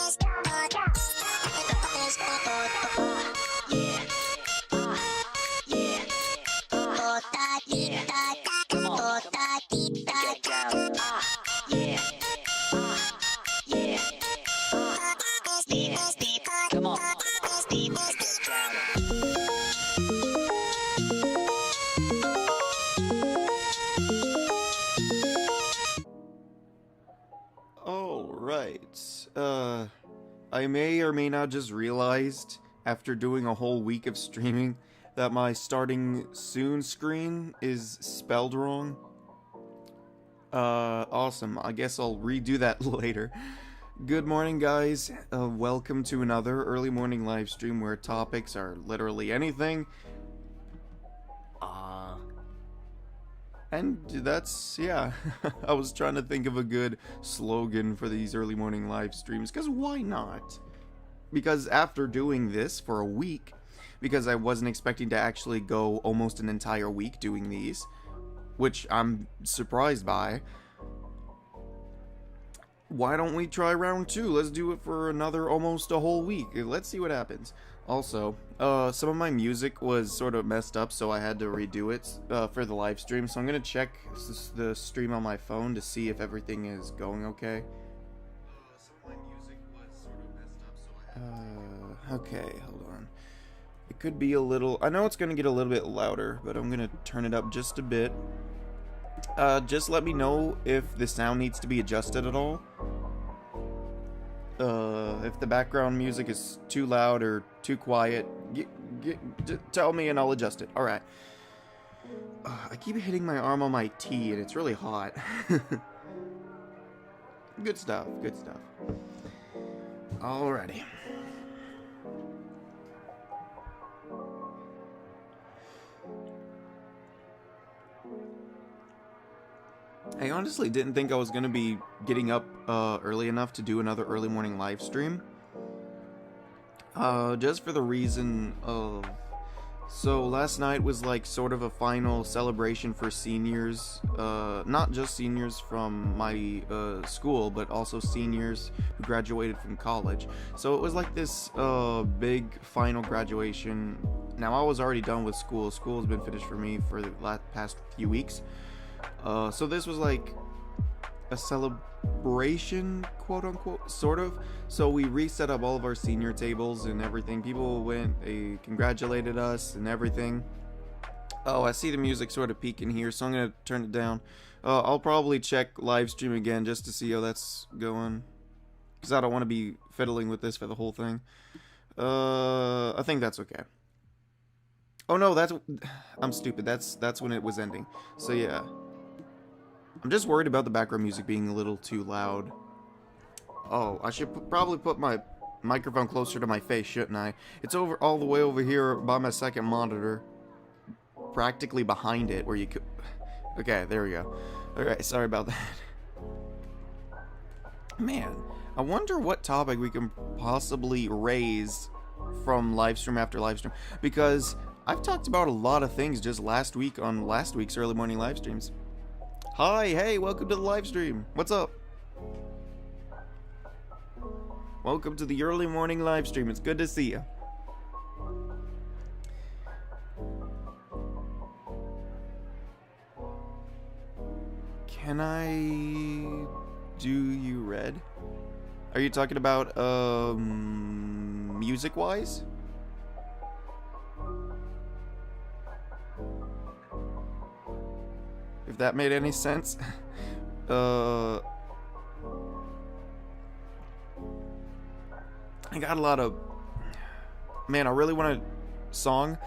Let's get Get down. Yeah. Yeah. Yeah. Come on. Get down. Alright, I may or may not just realized, after doing a whole week of streaming, that my starting soon screen is spelled wrong. Awesome. I guess I'll redo that later. Good morning, guys. Welcome to another early morning live stream where topics are literally anything. And that's, yeah, I was trying to think of a good slogan for these early morning live streams, because why not? Because after doing this for a week, because I wasn't expecting to actually go almost an entire week doing these, which I'm surprised by, why don't we try round 2? Let's do it for another almost a whole week. Let's see what happens. Also, some of my music was sort of messed up, so I had to redo it for the live stream. So I'm gonna check the stream on my phone to see if everything is going okay. Some of my music was sort of messed up, so I had to... Okay, hold on. It could be a little... I know it's gonna get a little bit louder, but I'm gonna turn it up just a bit. Just let me know if the sound needs to be adjusted at all. If the background music is too loud or too quiet, tell me and I'll adjust it. Alright. I keep hitting my arm on my T and it's really hot. Good stuff, good stuff. Alrighty. I honestly didn't think I was going to be getting up early enough to do another early morning live stream. Just for the reason of... So last night was like sort of a final celebration for seniors. Not just seniors from my school, but also seniors who graduated from college. So it was like this big final graduation. Now I was already done with school. School has been finished for me for the past few weeks. So this was like a celebration, quote unquote, sort of. So we reset up all of our senior tables and everything. People went, they congratulated us and everything. Oh, I see the music sort of peaking here, so I'm gonna turn it down. I'll probably check live stream again just to see how that's going, because I don't want to be fiddling with this for the whole thing. I think that's okay. Oh no, I'm stupid. That's when it was ending. So yeah. I'm just worried about the background music being a little too loud. Oh, I should probably put my microphone closer to my face, shouldn't I? It's all the way over here by my second monitor. Practically behind it, where you could... Okay, there we go. Alright, sorry about that. Man, I wonder what topic we can possibly raise from livestream after livestream. Because I've talked about a lot of things just last week on last week's early morning live streams. Hi, hey, welcome to the live stream. What's up? Welcome to the early morning live stream. It's good to see you. Can I do you red? Are you talking about music wise? If that made any sense. I got a lot of... Man, I really want a song.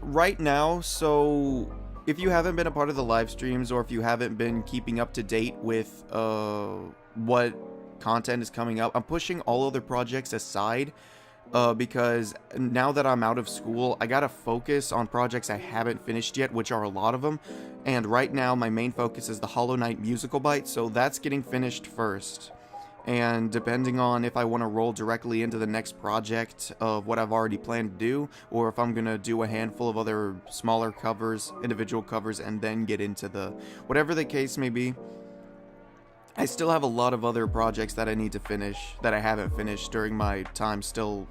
Right now, so... If you haven't been a part of the live streams, or if you haven't been keeping up to date with what content is coming up, I'm pushing all other projects aside. Because now that I'm out of school, I gotta focus on projects I haven't finished yet, which are a lot of them. And right now, my main focus is the Hollow Knight musical bite, so that's getting finished first. And depending on if I want to roll directly into the next project of what I've already planned to do, or if I'm gonna do a handful of other smaller covers, individual covers, and then get into the... Whatever the case may be, I still have a lot of other projects that I need to finish, that I haven't finished during my time still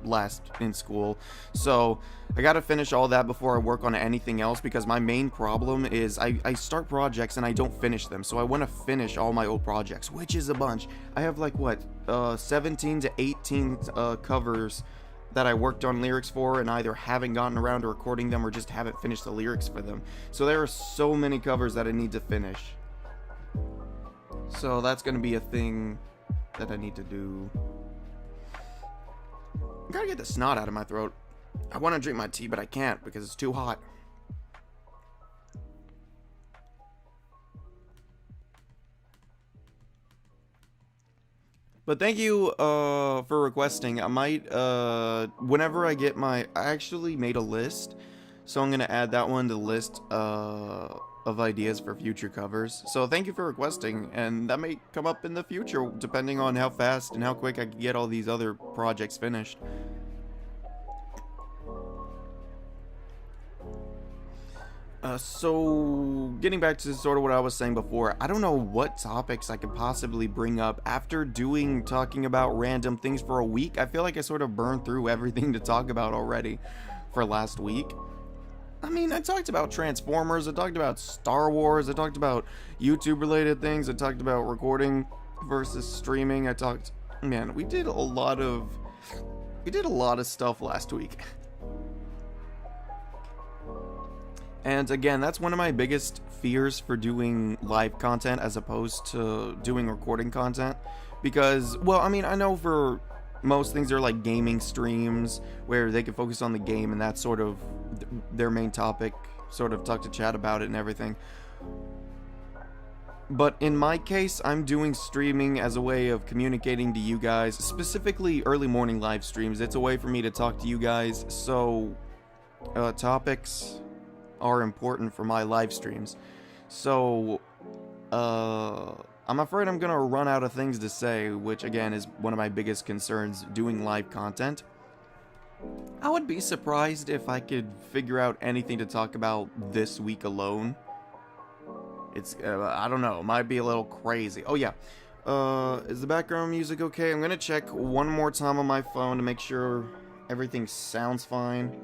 last in school. So I gotta finish all that before I work on anything else, because my main problem is I start projects and I don't finish them. So I want to finish all my old projects, which is a bunch. I have like what 17 to 18 covers that I worked on lyrics for, and either haven't gotten around to recording them or just haven't finished the lyrics for them. So there are so many covers that I need to finish. So that's gonna be a thing that I need to do. I gotta get the snot out of my throat. I want to drink my tea, but I can't because it's too hot. But thank you for requesting. I might, whenever I get I actually made a list, so I'm going to add that one to the list of ideas for future covers. So thank you for requesting, and that may come up in the future, depending on how fast and how quick I can get all these other projects finished. So getting back to sort of what I was saying before, I don't know what topics I could possibly bring up after talking about random things for a week. I feel like I sort of burned through everything to talk about already for last week. I mean, I talked about Transformers, I talked about Star Wars, I talked about YouTube related things, I talked about recording versus streaming, man, we did a lot of stuff last week. And again, that's one of my biggest fears for doing live content as opposed to doing recording content. Because, well, I mean, I know for most things they're like gaming streams where they can focus on the game and that's sort of their main topic, sort of talk to chat about it and everything. But in my case, I'm doing streaming as a way of communicating to you guys, specifically early morning live streams. It's a way for me to talk to you guys, so topics are important for my live streams. So I'm afraid I'm gonna run out of things to say, which again is one of my biggest concerns doing live content. I would be surprised if I could figure out anything to talk about this week alone. It's I don't know, it might be a little crazy. Oh yeah, is the background music okay? I'm gonna check one more time on my phone to make sure everything sounds fine.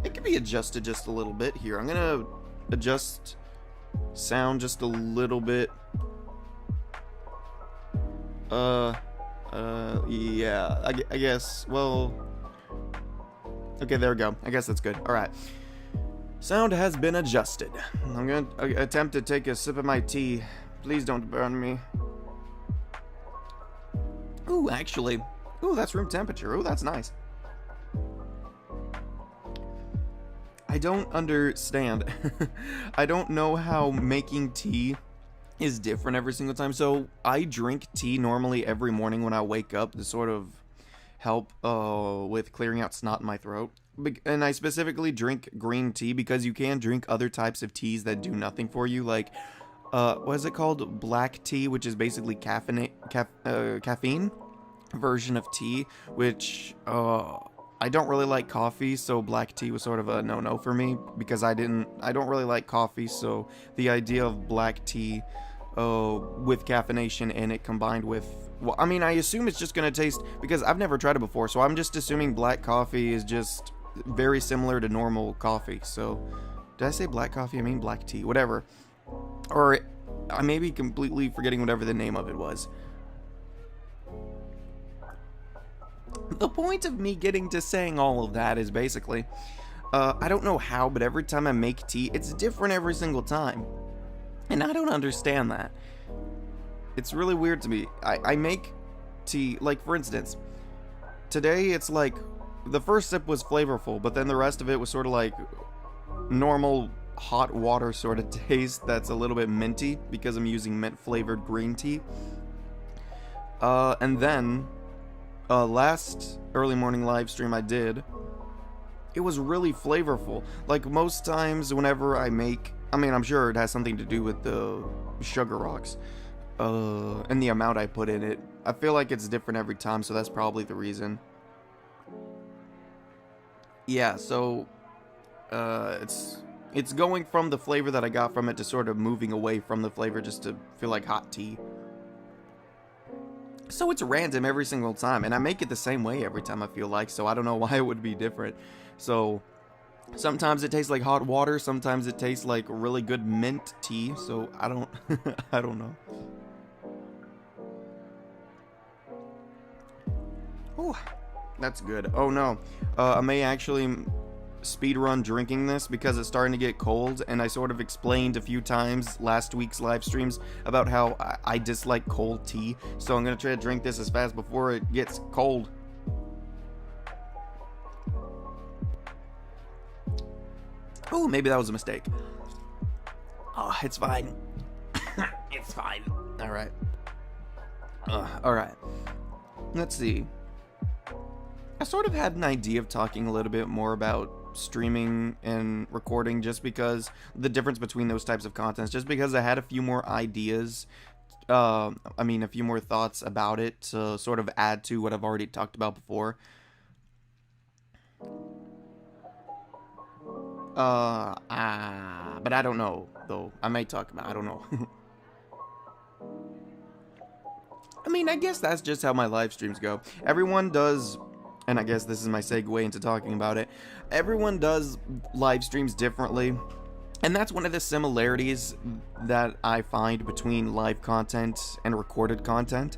It can be adjusted just a little bit here. I'm gonna adjust sound just a little bit. Yeah, I guess, well, okay, there we go. I guess that's good. Alright. Sound has been adjusted. I'm gonna attempt to take a sip of my tea. Please don't burn me. Ooh, actually. Ooh, that's room temperature. Ooh, that's nice. I don't understand. I don't know how making tea is different every single time. So I drink tea normally every morning when I wake up to sort of help with clearing out snot in my throat. And I specifically drink green tea because you can drink other types of teas that do nothing for you. Like, what is it called? Black tea, which is basically caffeine version of tea, which I don't really like coffee, so black tea was sort of a no-no for me because I don't really like coffee, so the idea of black tea with caffeination in it combined with, well, I mean, I assume it's just going to taste, because I've never tried it before, so I'm just assuming black coffee is just very similar to normal coffee. So did I say black coffee? I mean black tea, whatever. Or I may be completely forgetting whatever the name of it was. The point of me getting to saying all of that is basically, I don't know how, but every time I make tea, it's different every single time. And I don't understand that. It's really weird to me. I make tea, like for instance, today it's like, the first sip was flavorful, but then the rest of it was sort of like normal hot water sort of taste that's a little bit minty because I'm using mint flavored green tea. And then last early morning live stream I did, it was really flavorful. Like most times whenever I make, I mean, I'm sure it has something to do with the sugar rocks and the amount I put in it. I feel like it's different every time, so that's probably the reason. Yeah, so it's going from the flavor that I got from it to sort of moving away from the flavor just to feel like hot tea. So it's random every single time, and I make it the same way every time I feel like, so I don't know why it would be different. So sometimes it tastes like hot water, sometimes it tastes like really good mint tea, so I don't I don't know. Oh, that's good. Oh no, I may actually speedrun drinking this because it's starting to get cold, and I sort of explained a few times last week's live streams about how I dislike cold tea, so I'm gonna try to drink this as fast before it gets cold. Oh, maybe that was a mistake. Oh, it's fine. It's fine. Alright. Alright. Let's see. I sort of had an idea of talking a little bit more about streaming and recording just because the difference between those types of contents, just because I had a few more ideas, a few more thoughts about it to sort of add to what I've already talked about before. But I don't know, though. I might talk about it. I don't know. I mean, I guess that's just how my live streams go. Everyone does, and I guess this is my segue into talking about it. Everyone does live streams differently, and that's one of the similarities that I find between live content and recorded content,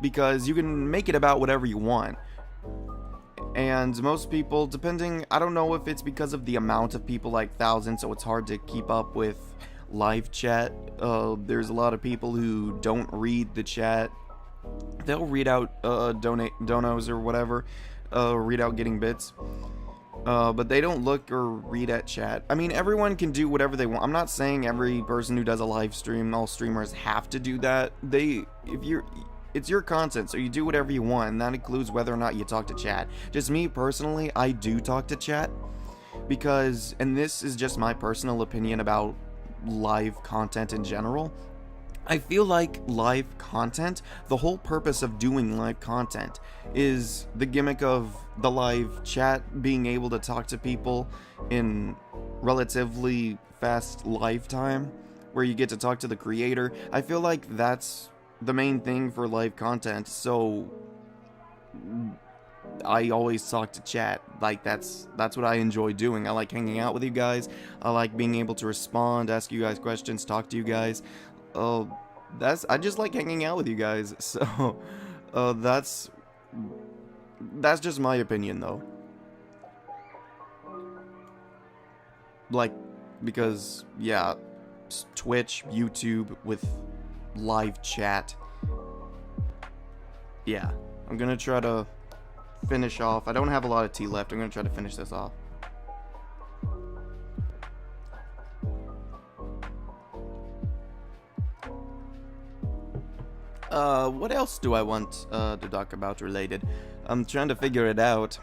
because you can make it about whatever you want. And most people, depending, I don't know if it's because of the amount of people, like thousands, so it's hard to keep up with live chat. There's a lot of people who don't read the chat. They'll read out donos or whatever, read out getting bits, but they don't look or read at chat. I mean, everyone can do whatever they want. I'm not saying every person who does a live stream, all streamers have to do that. It's your content, so you do whatever you want, and that includes whether or not you talk to chat. Just me personally, I do talk to chat because, and this is just my personal opinion about live content in general, I feel like live content, the whole purpose of doing live content is the gimmick of the live chat, being able to talk to people in relatively fast lifetime, where you get to talk to the creator. I feel like that's the main thing for live content, so I always talk to chat. Like, that's what I enjoy doing. I like hanging out with you guys. I like being able to respond, ask you guys questions, talk to you guys. I just like hanging out with you guys. So that's just my opinion, though. Like, because yeah, Twitch, YouTube with live chat. Yeah, I'm gonna try to finish off. I don't have a lot of tea left. I'm gonna try to finish this off. What else do I want to talk about related? I'm trying to figure it out.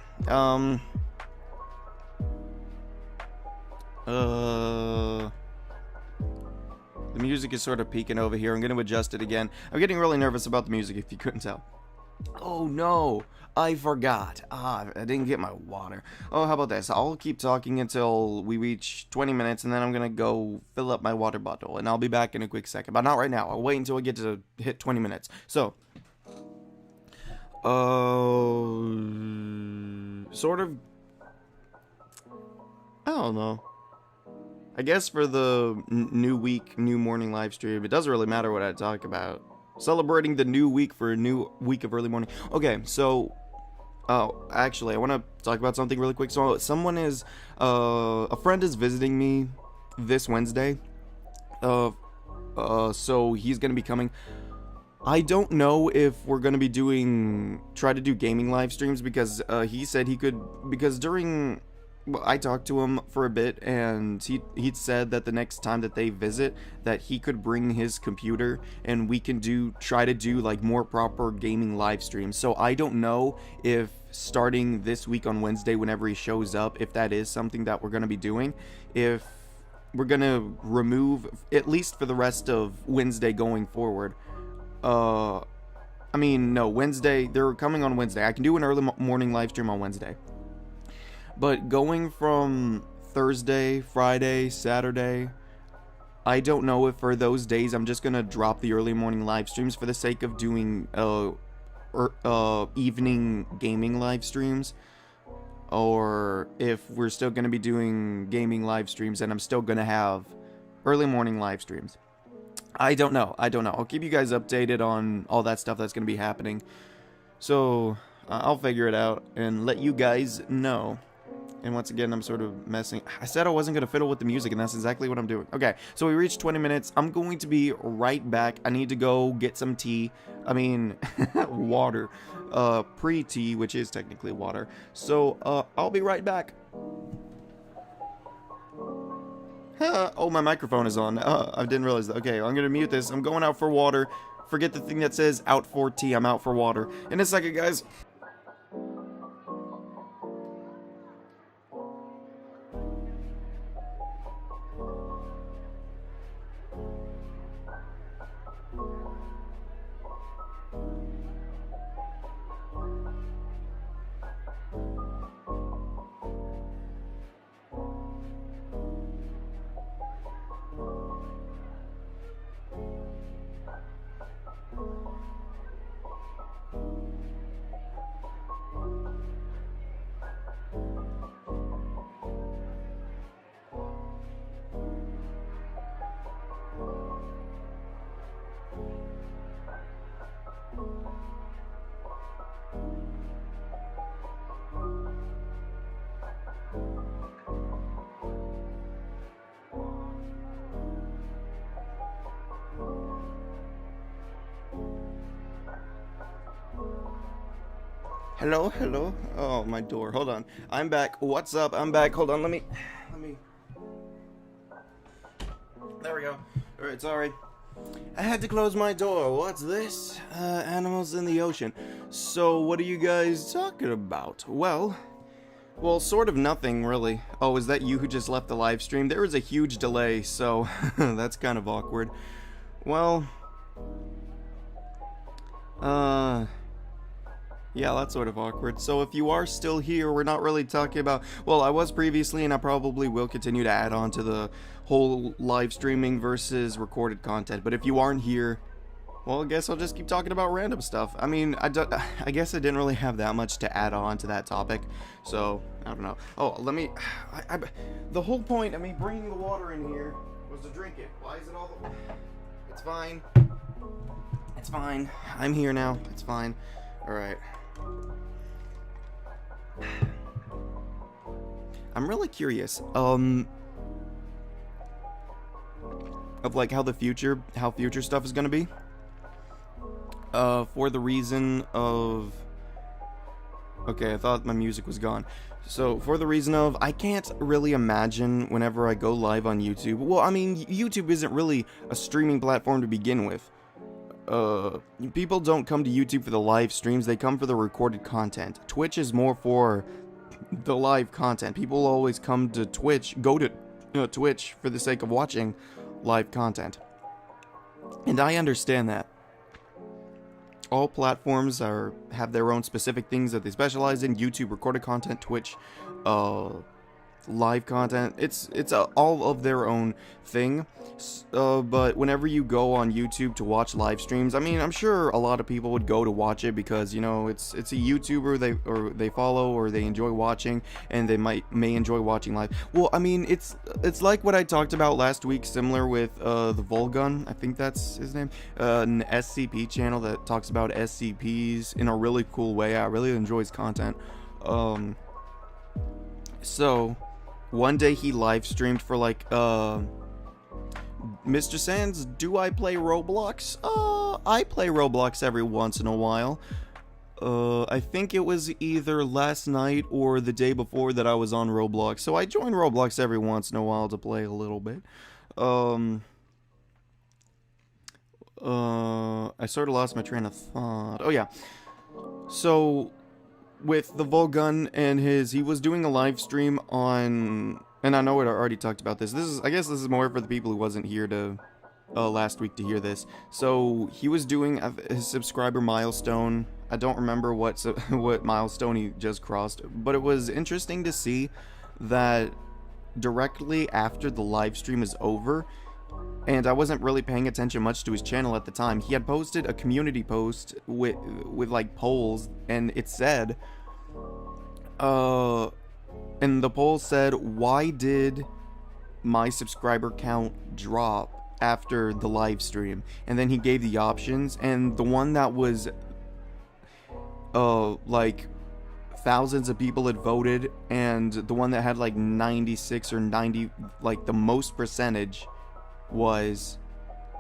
The music is sort of peaking over here. I'm going to adjust it again. I'm getting really nervous about the music, if you couldn't tell. Oh no, I forgot. I didn't get my water. Oh, how about this? I'll keep talking until we reach 20 minutes, and then I'm going to go fill up my water bottle, and I'll be back in a quick second. But not right now. I'll wait until I get to hit 20 minutes. So, sort of, I don't know. I guess for the new week, new morning live stream, it doesn't really matter what I talk about. Celebrating the new week for a new week of early morning. Okay, so, actually, I want to talk about something really quick. So, a friend is visiting me this Wednesday. So he's going to be coming. I don't know if we're going to be try to do gaming live streams, because he said he could, because I talked to him for a bit, and he'd said that the next time that they visit, that he could bring his computer and we can try to do like more proper gaming live streams. So I don't know if starting this week on Wednesday, whenever he shows up, if that is something that we're going to be doing, if we're going to remove, at least for the rest of Wednesday going forward. No, Wednesday, they're coming on Wednesday. I can do an early morning live stream on Wednesday. But going from Thursday, Friday, Saturday, I don't know if for those days I'm just going to drop the early morning live streams for the sake of doing evening gaming live streams, or if we're still going to be doing gaming live streams and I'm still going to have early morning live streams. I don't know. I'll keep you guys updated on all that stuff that's going to be happening. So I'll figure it out and let you guys know. And once again, I'm sort of messing. I said I wasn't going to fiddle with the music, and that's exactly what I'm doing. Okay, so we reached 20 minutes. I'm going to be right back. I need to go get some tea. I mean, water. Pre-tea, which is technically water. So, I'll be right back. Oh, my microphone is on. I didn't realize that. Okay, I'm going to mute this. I'm going out for water. Forget the thing that says out for tea. I'm out for water. In a second, guys. Hello. Oh, my door. Hold on. I'm back. What's up? I'm back. Hold on. Let me. There we go. All right. Sorry. I had to close my door. What's this? Animals in the ocean. So, what are you guys talking about? Well, sort of nothing, really. Oh, is that you who just left the live stream? There was a huge delay, so that's kind of awkward. Well, yeah, that's sort of awkward. So if you are still here, we're not really talking about... Well, I was previously, and I probably will continue to add on to the whole live streaming versus recorded content. But if you aren't here, well, I guess I'll just keep talking about random stuff. I mean, I guess I didn't really have that much to add on to that topic. So, I don't know. Oh, let me... the whole point of me bringing the water in here was to drink it. Why is it all... It's fine. It's fine. I'm here now. It's fine. Alright. I'm really curious, of like how future stuff is gonna be. For the reason of... Okay, I thought my music was gone. So, for the reason of, I can't really imagine whenever I go live on YouTube. Well, I mean, YouTube isn't really a streaming platform to begin with. People don't come to YouTube for the live streams, they come for the recorded content. Twitch is more for the live content. People always come to Twitch, go to Twitch for the sake of watching live content. And I understand that. All platforms have their own specific things that they specialize in. YouTube, recorded content, Twitch, live content. It's all of their own thing. But whenever you go on YouTube to watch live streams, I mean, I'm sure a lot of people would go to watch it because, you know, it's a YouTuber they follow or they enjoy watching, and they may enjoy watching live. Well, I mean, it's like what I talked about last week, similar with the Volgun, I think that's his name, an SCP channel that talks about SCPs in a really cool way. I really enjoy his content. So one day he live streamed for like Mr. Sands, do I play Roblox? I play Roblox every once in a while. I think it was either last night or the day before that I was on Roblox. So I join Roblox every once in a while to play a little bit. I sort of lost my train of thought. Oh yeah. So with the Volgun and he was doing a live stream on, and I know I already talked about this. I guess this is more for the people who wasn't here to last week to hear this. So he was doing his subscriber milestone. I don't remember what milestone he just crossed, but it was interesting to see that directly after the live stream is over, and I wasn't really paying attention much to his channel at the time. He had posted a community post with like polls, and it said, and the poll said, why did my subscriber count drop after the live stream? And then he gave the options, and the one that was like thousands of people had voted, and the one that had like 96 or 90, like the most percentage, was,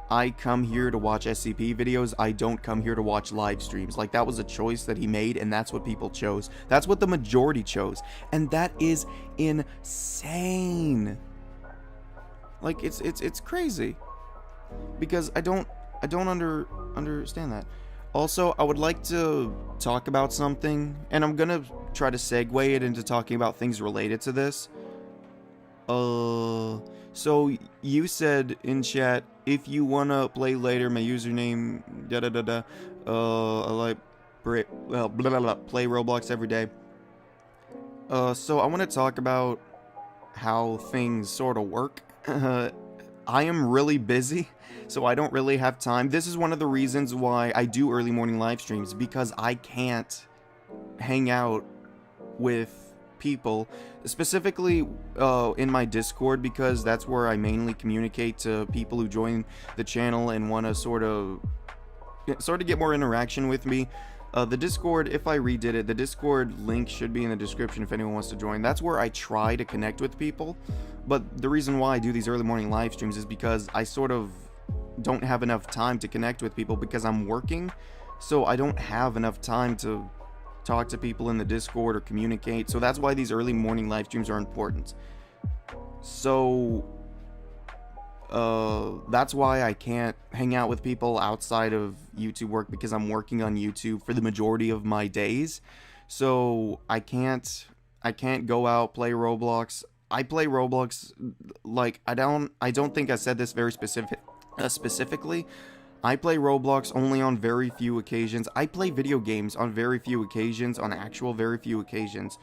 I come here to watch SCP videos, I don't come here to watch live streams. Like, that was a choice that he made, and that's what people chose. That's what the majority chose, and that is insane. Like, it's crazy, because I don't understand that. Also, I would like to talk about something, and I'm gonna try to segue it into talking about things related to this. So you said in chat, if you wanna play later, my username, I like, play Roblox every day. So I want to talk about how things sort of work. I am really busy, so I don't really have time. This is one of the reasons why I do early morning live streams, because I can't hang out with people, specifically in my Discord, because that's where I mainly communicate to people who join the channel and want to sort of get more interaction with me. The Discord, if I redid it, the Discord link should be in the description if anyone wants to join. That's where I try to connect with people, but the reason why I do these early morning live streams is because I sort of don't have enough time to connect with people because I'm working, so I don't have enough time to talk to people in the Discord or communicate. So that's why these early morning live streams are important. So that's why I can't hang out with people outside of YouTube work, because I'm working on YouTube for the majority of my days. So I can't go out, play Roblox. I play Roblox, like, I don't think I said this very specifically. I play Roblox only on very few occasions. I play video games on very few occasions, on actual very few occasions.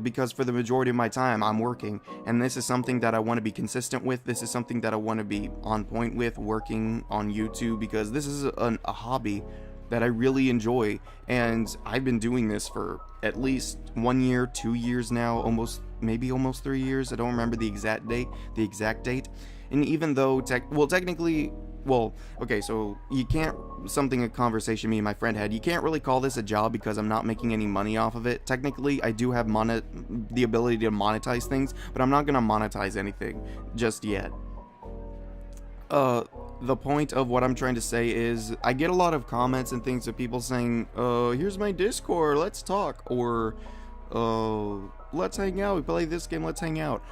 Because for the majority of my time, I'm working. And this is something that I want to be consistent with. This is something that I want to be on point with, working on YouTube, because this is a hobby that I really enjoy. And I've been doing this for at least 1 year, 2 years now, maybe almost 3 years. I don't remember the exact date. And even though, technically, well, okay, so you can't, a conversation me and my friend had, you can't really call this a job because I'm not making any money off of it. Technically, I do have the ability to monetize things, but I'm not gonna monetize anything just yet. The point of what I'm trying to say is, I get a lot of comments and things of people saying, here's my Discord, let's talk, or, let's hang out, we play this game, let's hang out.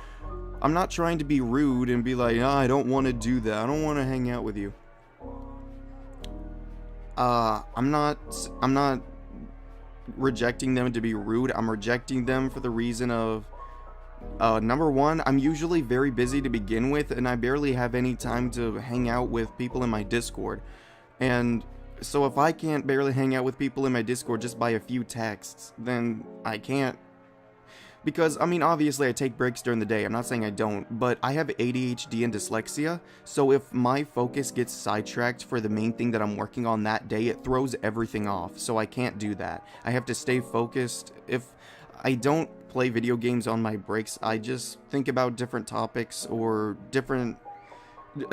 I'm not trying to be rude and be like, I don't want to do that, I don't want to hang out with you. I'm not rejecting them to be rude. I'm rejecting them for the reason of, number one, I'm usually very busy to begin with, and I barely have any time to hang out with people in my Discord. And so if I can't barely hang out with people in my Discord just by a few texts, then I can't. Because, I mean, obviously I take breaks during the day, I'm not saying I don't, but I have ADHD and dyslexia, so if my focus gets sidetracked for the main thing that I'm working on that day, it throws everything off, so I can't do that. I have to stay focused. If I don't play video games on my breaks, I just think about different topics or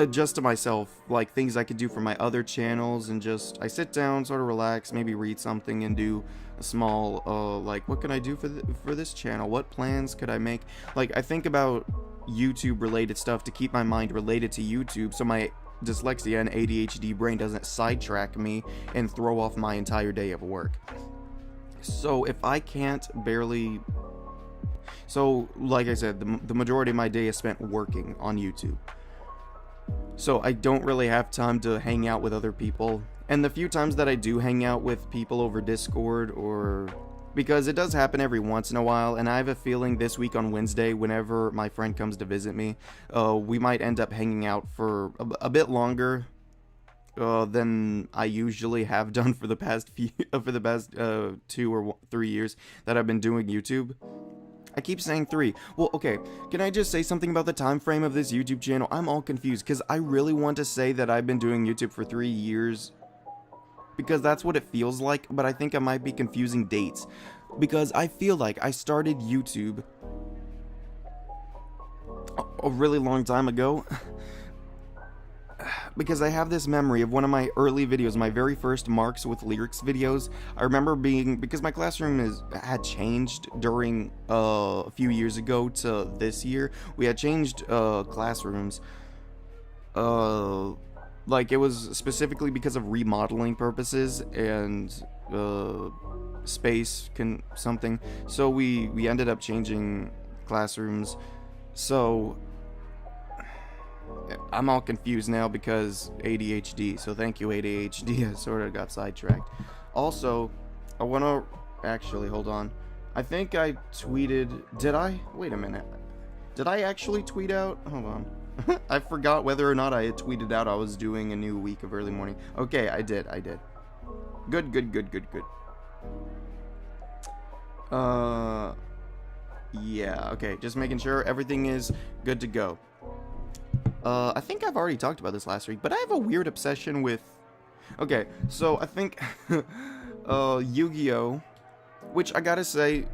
just to myself, like things I could do for my other channels, and just, I sit down, sort of relax, maybe read something and do a small, like, what can I do for this channel? What plans could I make? Like, I think about YouTube related stuff to keep my mind related to YouTube, so my dyslexia and ADHD brain doesn't sidetrack me and throw off my entire day of work. So if I can't barely, so like I said, the majority of my day is spent working on YouTube. So I don't really have time to hang out with other people. And the few times that I do hang out with people over Discord, or because it does happen every once in a while, and I have a feeling this week on Wednesday, whenever my friend comes to visit me, we might end up hanging out for a bit longer than I usually have done for the past 2 or 3 years that I've been doing YouTube. I keep saying 3. Well, okay, can I just say something about the time frame of this YouTube channel? I'm all confused, because I really want to say that I've been doing YouTube for 3 years, because that's what it feels like, but I think I might be confusing dates, because I feel like I started YouTube a really long time ago, because I have this memory of one of my early videos, my very first Marks with Lyrics videos. I remember because my classroom had changed during a few years ago to this year. We had changed classrooms. Like, it was specifically because of remodeling purposes and space something. So we ended up changing classrooms. So I'm all confused now because ADHD, so thank you ADHD, I sort of got sidetracked. Also, I want to, actually, hold on. I think I tweeted, wait a minute. Did I actually tweet out? Hold on. I forgot whether or not I had tweeted out I was doing a new week of early morning. Okay, I did. Good. Yeah, okay, just making sure everything is good to go. I think I've already talked about this last week, but I have a weird obsession with... Okay, so I think Yu-Gi-Oh! Which I gotta say,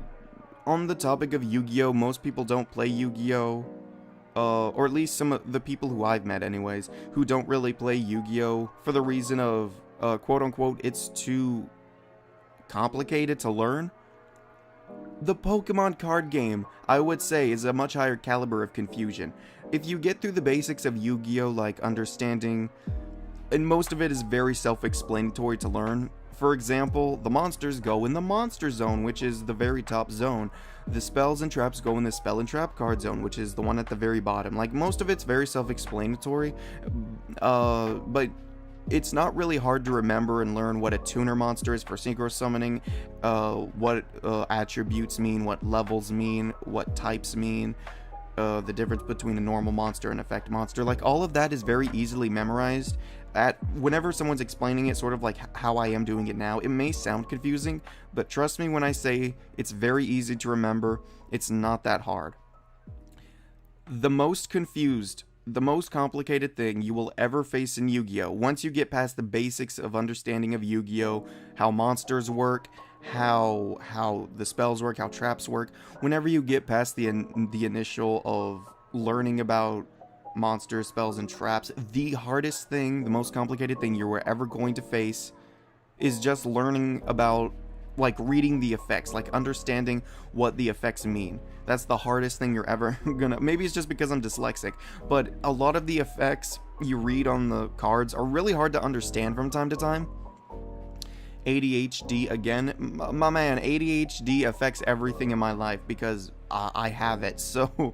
on the topic of Yu-Gi-Oh! Most people don't play Yu-Gi-Oh! Or at least some of the people who I've met anyways, who don't really play Yu-Gi-Oh! For the reason of, quote-unquote, it's too complicated to learn. The Pokemon card game, I would say, is a much higher caliber of confusion. If you get through the basics of Yu-Gi-Oh! Like understanding, and most of it is very self-explanatory to learn. For example, the monsters go in the monster zone, which is the very top zone. The spells and traps go in the spell and trap card zone, which is the one at the very bottom. Like, most of it's very self-explanatory, but it's not really hard to remember and learn what a tuner monster is for synchro summoning, what attributes mean, what levels mean, what types mean, the difference between a normal monster and effect monster. Like, all of that is very easily memorized. Whenever someone's explaining it, sort of like how I am doing it now, it may sound confusing, but trust me when I say it's very easy to remember. It's not that hard. The most complicated thing you will ever face in Yu-Gi-Oh! Once you get past the basics of understanding of Yu-Gi-Oh!, how monsters work, how the spells work, how traps work, whenever you get past the initial of learning about monsters, spells, and traps, the hardest thing, the most complicated thing you're ever going to face is just learning about, like, reading the effects, like understanding what the effects mean. That's the hardest thing you're ever gonna... Maybe it's just because I'm dyslexic, but a lot of the effects you read on the cards are really hard to understand from time to time. ADHD again. My man, ADHD affects everything in my life because I have it, so...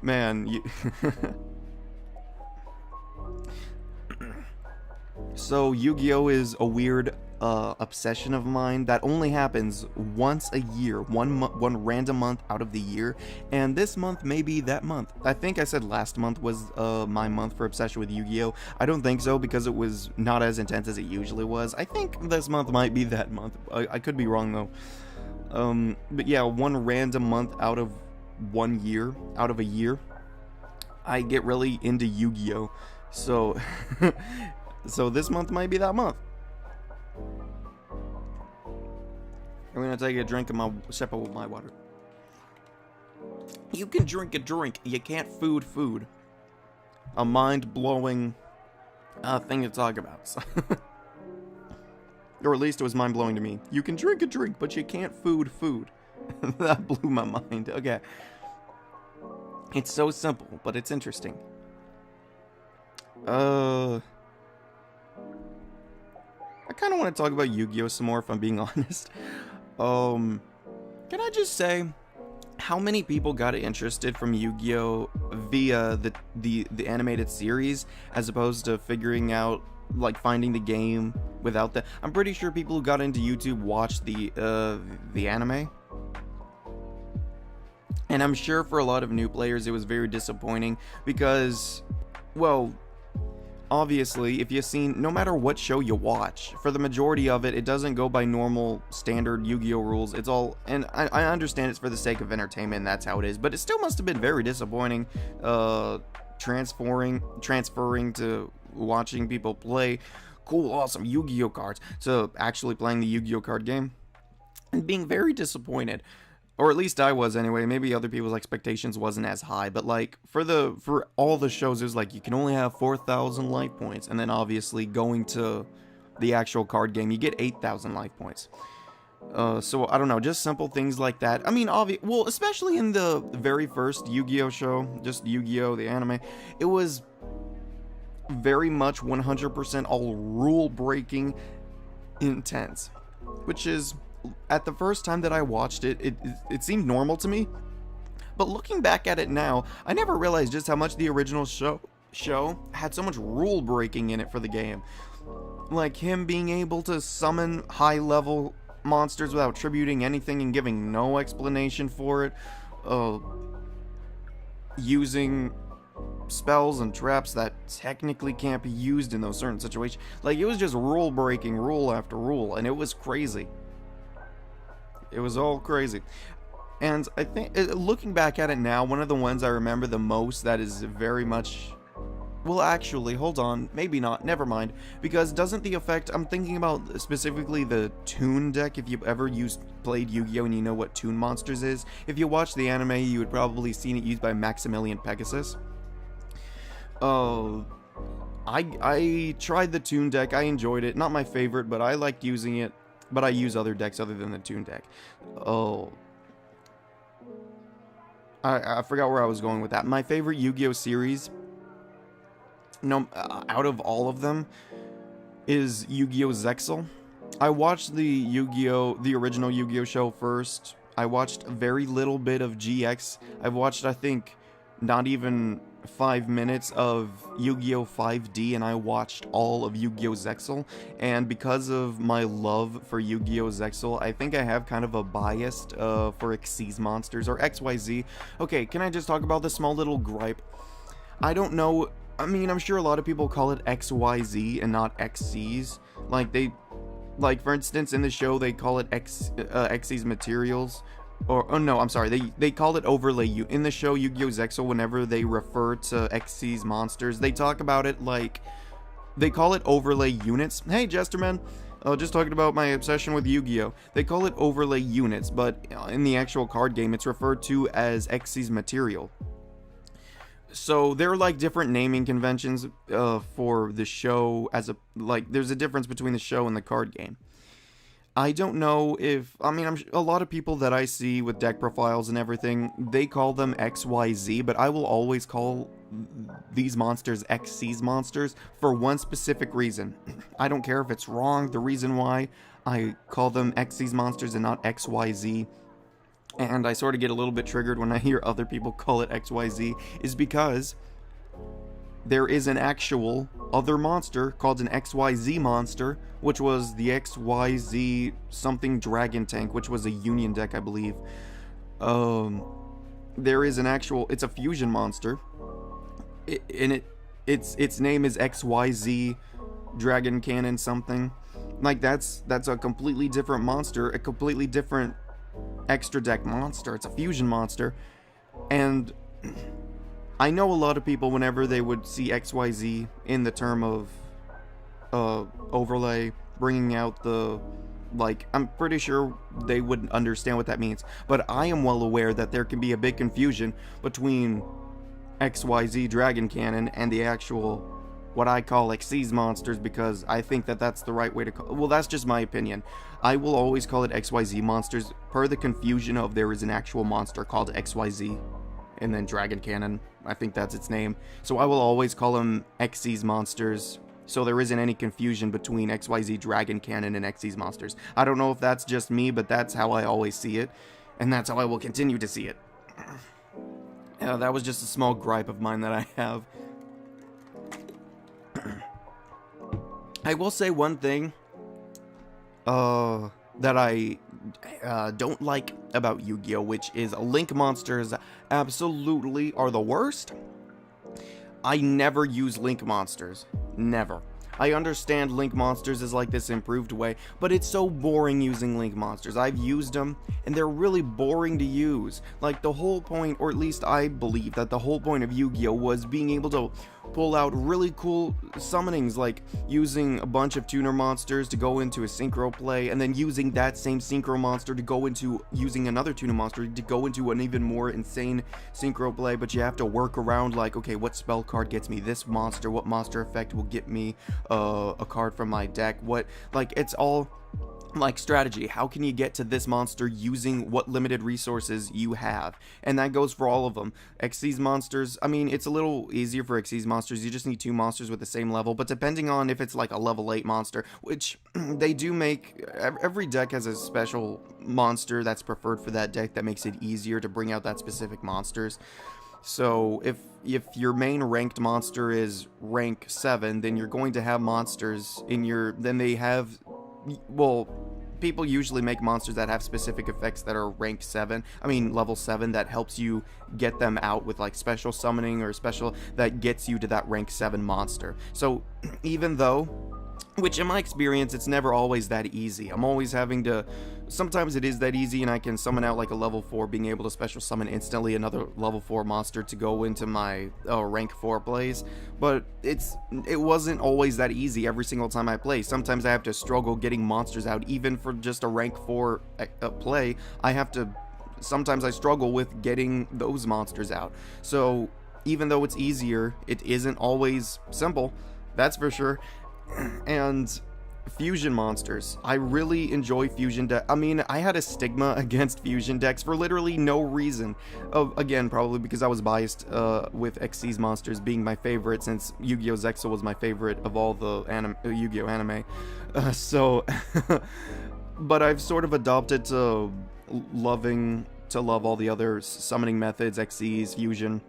Man, So Yu-Gi-Oh! Is a weird obsession of mine that only happens once a year, one random month out of the year, and this month may be that month. I think I said last month was my month for obsession with Yu-Gi-Oh! I don't think so, because it was not as intense as it usually was. I think this month might be that month. I could be wrong though. But yeah, one random month out of a year, I get really into Yu-Gi-Oh! So so this month might be that month. I'm gonna take a sip of my water. You can drink a drink, you can't food. A mind-blowing thing to talk about. So or at least it was mind-blowing to me. You can drink a drink, but you can't food. That blew my mind. Okay. It's so simple, but it's interesting. I kind of want to talk about Yu-Gi-Oh! Some more, if I'm being honest. Can I just say, how many people got interested from Yu-Gi-Oh! Via the animated series, as opposed to figuring out, like, finding the game without that? I'm pretty sure people who got into YouTube watched the anime. And I'm sure for a lot of new players it was very disappointing because, well, obviously, if you've seen, no matter what show you watch, for the majority of it, it doesn't go by normal standard Yu-Gi-Oh rules. It's all, and I understand it's for the sake of entertainment, and that's how it is, but it still must have been very disappointing, transferring to watching people play cool, awesome Yu-Gi-Oh cards to actually playing the Yu-Gi-Oh card game, and being very disappointed. Or at least I was anyway. Maybe other people's expectations wasn't as high, but like for all the shows, it was like you can only have 4,000 life points, and then obviously going to the actual card game, you get 8,000 life points. So I don't know, just simple things like that. I mean, well, especially in the very first Yu-Gi-Oh show, just Yu-Gi-Oh the anime, it was very much 100% all rule breaking intense, which is, at the first time that I watched it, it seemed normal to me. But looking back at it now, I never realized just how much the original show had so much rule breaking in it for the game. Like him being able to summon high level monsters without tributing anything and giving no explanation for it. Using spells and traps that technically can't be used in those certain situations. Like, it was just rule breaking, rule after rule, and it was crazy. It was all crazy. And I think, looking back at it now, one of the ones I remember the most that is very much... Well, actually, hold on. Maybe not. Never mind. Because doesn't the effect... I'm thinking about specifically the Toon deck, if you've ever played Yu-Gi-Oh! And you know what Toon Monsters is. If you watch the anime, you would probably seen it used by Maximilian Pegasus. I tried the Toon deck. I enjoyed it. Not my favorite, but I liked using it. But I use other decks other than the Toon deck. I forgot where I was going with that. My favorite Yu-Gi-Oh! Series, out of all of them, is Yu-Gi-Oh! Zexal. I watched the original Yu-Gi-Oh! Show first. I watched a very little bit of GX. I've watched, I think, not even 5 minutes of Yu-Gi-Oh! 5D, and I watched all of Yu-Gi-Oh! Zexal, and because of my love for Yu-Gi-Oh! Zexal, I think I have kind of a bias for Xyz monsters, or XYZ. Okay, can I just talk about this small little gripe? I don't know, I mean, I'm sure a lot of people call it XYZ and not Xyz. Like, for instance, in the show, they call it Xyz materials. Or, oh no, I'm sorry, they call it overlay. In the show Yu-Gi-Oh! Zexal, whenever they refer to Xyz monsters, they talk about it like, they call it overlay units. Hey, Jesterman, just talking about my obsession with Yu-Gi-Oh! They call it overlay units, but in the actual card game, it's referred to as Xyz material. So there are like different naming conventions for the show there's a difference between the show and the card game. I don't know if, I mean, a lot of people that I see with deck profiles and everything, they call them XYZ, but I will always call these monsters Xyz monsters for one specific reason. I don't care if it's wrong, the reason why I call them Xyz monsters and not XYZ, and I sort of get a little bit triggered when I hear other people call it XYZ, is because there is an actual other monster called an XYZ monster, which was the XYZ something dragon tank, which was a union deck, I believe. There is an actual, it's a fusion monster, its name is XYZ dragon cannon something. Like, that's a completely different monster, a completely different extra deck monster. It's a fusion monster, and I know a lot of people, whenever they would see XYZ in the term of overlay, bringing out the, like, I'm pretty sure they wouldn't understand what that means, but I am well aware that there can be a big confusion between XYZ Dragon Cannon and the actual, what I call Xyz monsters, because I think that that's the right way to call, well, that's just my opinion. I will always call it XYZ monsters per the confusion of there is an actual monster called XYZ, and then Dragon Cannon, I think that's its name. So I will always call them Xyz monsters, so there isn't any confusion between XYZ Dragon Cannon and Xyz monsters. I don't know if that's just me, but that's how I always see it, and that's how I will continue to see it. That was just a small gripe of mine that I have. I will say one thing that I don't like about Yu-Gi-Oh!, which is Link monsters absolutely are the worst. I never use Link monsters. Never. I understand Link Monsters is like this improved way, but it's so boring using Link Monsters. I've used them, and they're really boring to use. Like, the whole point, or at least I believe that the whole point of Yu-Gi-Oh! Was being able to pull out really cool summonings, like using a bunch of tuner monsters to go into a synchro play, and then using that same synchro monster to go into using another tuner monster to go into an even more insane synchro play. But you have to work around, like, okay, what spell card gets me this monster, what monster effect will get me a card from my deck, what, like, it's all like strategy. How can you get to this monster using what limited resources you have? And that goes for all of them. Xyz monsters, I mean, it's a little easier for Xyz monsters. You just need 2 monsters with the same level, but depending on if it's like a level 8 monster, which they do make, every deck has a special monster that's preferred for that deck that makes it easier to bring out that specific monsters. So if your main ranked monster is rank 7, then you're going to have monsters in your, then they have, well, people usually make monsters that have specific effects that are rank 7, I mean level 7, that helps you get them out with like special summoning or special that gets you to that rank 7 monster. So even though, which in my experience, it's never always that easy. I'm always having to, sometimes it is that easy and I can summon out like a level 4, being able to special summon instantly another level 4 monster to go into my rank 4 plays, but it wasn't always that easy every single time I play. Sometimes I have to struggle getting monsters out, even for just a rank 4 play. Sometimes I struggle with getting those monsters out. So even though it's easier, it isn't always simple, that's for sure. And fusion monsters, I really enjoy fusion decks. I mean, I had a stigma against fusion decks for literally no reason. Again, probably because I was biased with Xyz monsters being my favorite, since Yu-Gi-Oh! Zexal was my favorite of all the Yu-Gi-Oh! Anime. But I've sort of adopted to love all the other summoning methods, Xyz, fusion,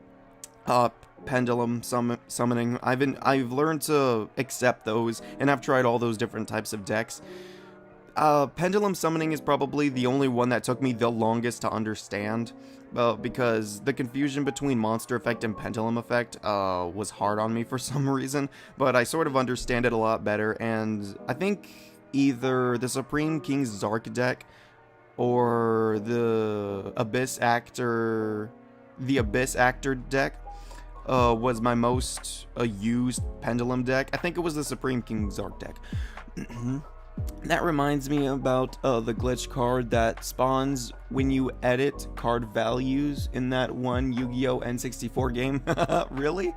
pendulum summoning. I've learned to accept those, and I've tried all those different types of decks. Pendulum summoning is probably the only one that took me the longest to understand, because the confusion between monster effect and pendulum effect was hard on me for some reason, but I sort of understand it a lot better, and I think either the Supreme King's Zark deck or the Abyss Actor deck was my most used pendulum deck. I think it was the Supreme King Zark deck. That reminds me about the glitch card that spawns when you edit card values in that one Yu-Gi-Oh! N64 game. Really?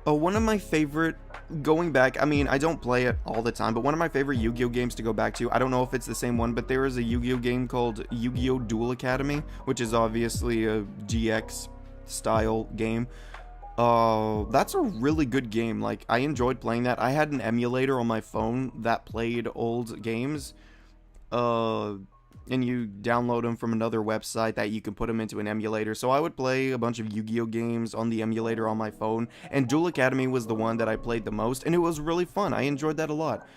One of my favorite, going back, I mean, I don't play it all the time, but one of my favorite Yu-Gi-Oh! Games to go back to, I don't know if it's the same one, but there is a Yu-Gi-Oh! Game called Yu-Gi-Oh! Duel Academy, which is obviously a GX style game. That's a really good game. Like, I enjoyed playing that. I had an emulator on my phone that played old games, and you download them from another website that you can put them into an emulator. So I would play a bunch of Yu-Gi-Oh! Games on the emulator on my phone, and Duel Academy was the one that I played the most, and it was really fun. I enjoyed that a lot.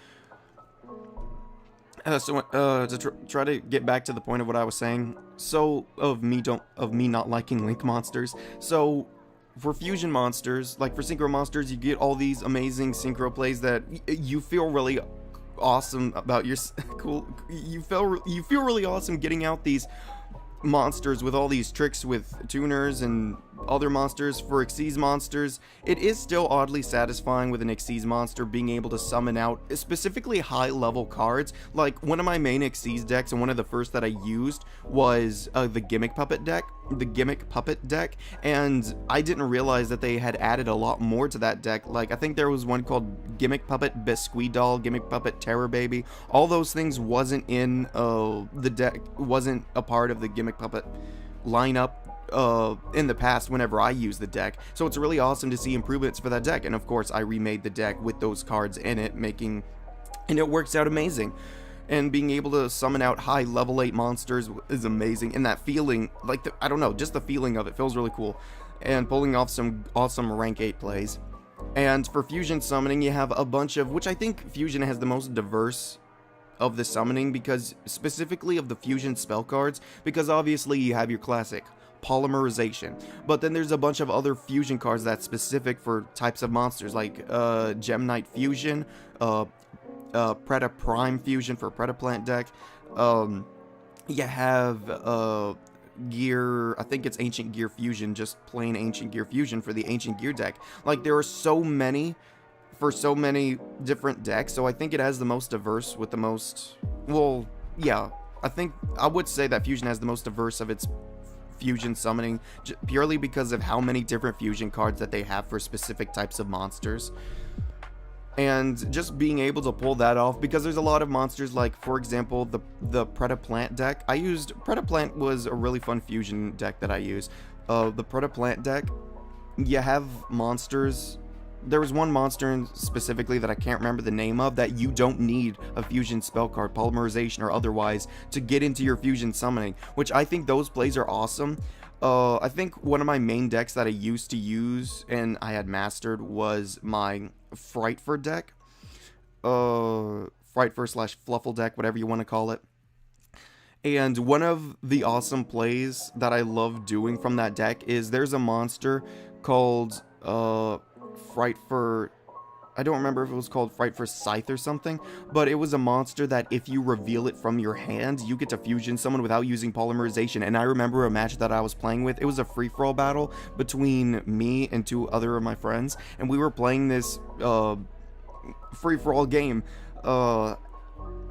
To try to get back to the point of what I was saying, so of me not liking Link monsters. So for fusion monsters, like for synchro monsters, you get all these amazing synchro plays that you feel really awesome about your you feel really awesome getting out these monsters with all these tricks with tuners and other monsters. For Xyz monsters, it is still oddly satisfying with an Xyz monster being able to summon out specifically high level cards. Like, one of my main Xyz decks, and one of the first that I used, was the Gimmick Puppet deck, and I didn't realize that they had added a lot more to that deck. Like, I think there was one called Gimmick Puppet Biscuit Doll, Gimmick Puppet Terror Baby. All those things wasn't in the deck, wasn't a part of the Gimmick Puppet lineup in the past whenever I used the deck. So it's really awesome to see improvements for that deck, and of course I remade the deck with those cards in it, and it works out amazing. And being able to summon out high level 8 monsters is amazing, and that feeling, like, I don't know, just the feeling of it feels really cool, and pulling off some awesome rank 8 plays. And for fusion summoning, you have a bunch of, which I think fusion has the most diverse of the summoning, because specifically of the fusion spell cards, because obviously you have your classic polymerization. But then there's a bunch of other fusion cards that's specific for types of monsters, like Gem Knight Fusion, Preta Prime Fusion for Predaplant deck. You have Gear, I think it's Ancient Gear Fusion, just plain Ancient Gear Fusion for the Ancient Gear deck. Like, there are so many for so many different decks, so I think it has the most diverse with the most, well, yeah, I would say that Fusion has the most diverse of its fusion summoning, purely because of how many different fusion cards that they have for specific types of monsters. And just being able to pull that off, because there's a lot of monsters, like, for example, the Predaplant deck. Predaplant was a really fun fusion deck that I use. The Predaplant deck, you have monsters. There was one monster specifically that I can't remember the name of, that you don't need a fusion spell card, polymerization or otherwise, to get into your fusion summoning, which I think those plays are awesome. I think one of my main decks that I used to use and I had mastered was my Frightfur deck. Frightfur / Fluffle deck, whatever you want to call it. And one of the awesome plays that I love doing from that deck is there's a monster called Frightfur. I don't remember if it was called Frightfur Scythe or something, but it was a monster that if you reveal it from your hand, you get to fusion summon without using polymerization. And I remember a match that I was playing with. It was a free-for-all battle between me and 2 other of my friends, and we were playing this free-for-all game,